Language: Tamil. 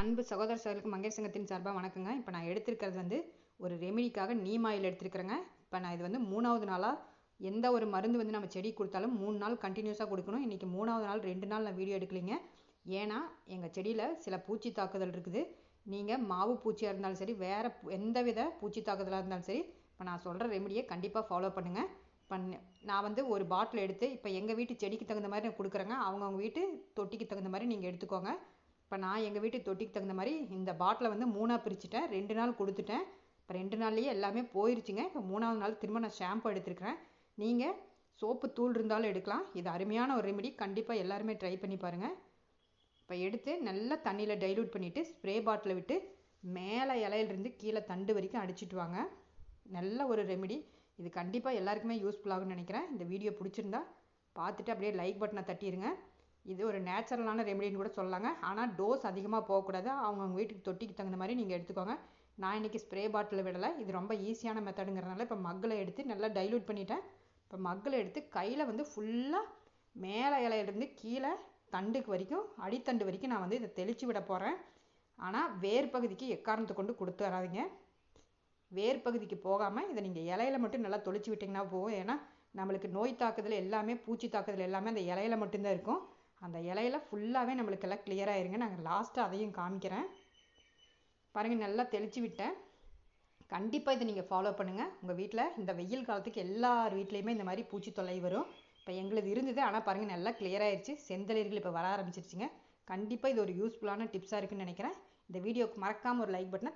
அன்பு சகோதர சகோதரிக்கு மங்கையர் சங்கத்தின் சார்பாக வணக்கங்க. இப்போ நான் எடுத்திருக்கிறது வந்து ஒரு ரெமிடிக்காக நீம் ஆயில் எடுத்துருக்கிறேங்க. இப்போ நான் இது வந்து 3வது நாளாக எந்த ஒரு மருந்து வந்து நம்ம செடி கொடுத்தாலும் 3 நாள் கண்டினியூஸாக கொடுக்கணும். இன்றைக்கி 3வது நாள் 2 நாள் நான் வீடியோ எடுக்கலைங்க. ஏன்னா எங்கள் செடியில் சில பூச்சி தாக்குதல் இருக்குது. நீங்கள் மாவு பூச்சியாக இருந்தாலும் சரி, வேறு எந்த வித பூச்சி தாக்குதலாக இருந்தாலும் சரி, இப்போ நான் சொல்கிற ரெமிடியை கண்டிப்பாக ஃபாலோ பண்ணுங்கள். நான் வந்து ஒரு பாட்டில் எடுத்து இப்போ எங்கள் வீட்டு செடிக்கு தகுந்த மாதிரி நான் கொடுக்குறேங்க. அவங்கவுங்க வீட்டு தொட்டிக்கு தகுந்த மாதிரி நீங்கள் எடுத்துக்கோங்க. இப்போ நான் எங்கள் வீட்டு தொட்டிக்கு தகுந்த மாதிரி இந்த பாட்டிலை வந்து 3ஆக பிரிச்சுட்டேன். 2 நாள் கொடுத்துட்டேன். இப்போ 2 நாள்லேயே எல்லாமே போயிருச்சுங்க. இப்போ 3வது நாள் திரும்ப நான் ஷாம்பு எடுத்துருக்கிறேன். நீங்கள் சோப்பு தூள் இருந்தாலும் எடுக்கலாம். இது அருமையான ஒரு ரெமிடி. கண்டிப்பாக எல்லாருமே ட்ரை பண்ணி பாருங்கள். இப்போ எடுத்து நல்லா தண்ணியில் டைல்யூட் பண்ணிவிட்டு ஸ்ப்ரே பாட்டிலை விட்டு மேலே இலையிலிருந்து கீழே தண்டு வரைக்கும் அடிச்சுட்டு வாங்க. நல்ல ஒரு ரெமிடி. இது கண்டிப்பாக எல்லாருக்குமே யூஸ்ஃபுல்லாகும்னு நினைக்கிறேன். இந்த வீடியோ பிடிச்சிருந்தா பார்த்துட்டு அப்படியே லைக் பட்டனை தட்டிடுங்க. இது ஒரு நேச்சுரலான ரெமெடின்னு கூட சொல்லலாங்க. ஆனால் டோஸ் அதிகமாக போகக்கூடாது. அவங்கவுங்க வீட்டுக்கு தொட்டிக்கு தகுந்த மாதிரி நீங்கள் எடுத்துக்கோங்க. நான் இன்றைக்கி ஸ்ப்ரே பாட்டில் விடலை. இது ரொம்ப ஈஸியான மெத்தடுங்கிறதுனால இப்போ மக்கில் எடுத்து நல்லா டைல்யூட் பண்ணிட்டேன். இப்போ மக்கில் எடுத்து கையில் வந்து ஃபுல்லாக மேலே இலையிலேருந்து கீழே தண்டுக்கு வரைக்கும், அடித்தண்டு வரைக்கும் நான் வந்து இதை தெளித்து விட போகிறேன். ஆனால் வேர் பகுதிக்கு எக்காரணத்தை கொண்டு கொடுத்து வராதிங்க. வேர் பகுதிக்கு போகாமல் இதை நீங்கள் இலையில மட்டும் நல்லா தொளிச்சு விட்டிங்கன்னா போகும். ஏன்னா நம்மளுக்கு நோய் தாக்குதல் எல்லாமே, பூச்சி தாக்குதல் எல்லாமே அந்த இலையில மட்டும்தான் இருக்கும். அந்த இலையில ஃபுல்லாகவே நம்மளுக்கு எல்லாம் கிளியர் ஆயிருங்க. நாங்கள் லாஸ்ட்டாக அதையும் காமிக்கிறேன் பாருங்கள். நல்லா தெளித்து விட்டேன். கண்டிப்பாக இதை நீங்கள் ஃபாலோ பண்ணுங்கள். உங்கள் வீட்டில் இந்த வெயில் காலத்துக்கு எல்லார் வீட்லேயுமே இந்த மாதிரி பூச்சி தொல்லை வரும். இப்போ எங்களுக்கு இருந்தது, ஆனால் பாருங்கள் நல்லா கிளியர் ஆயிடுச்சு. செந்தளிர்கள் இப்போ வர ஆரம்பிச்சிருச்சுங்க. கண்டிப்பாக இது ஒரு யூஸ்ஃபுல்லான டிப்ஸாக இருக்குன்னு நினைக்கிறேன். இந்த வீடியோக்கு மறக்காமல் ஒரு லைக் பட்டனை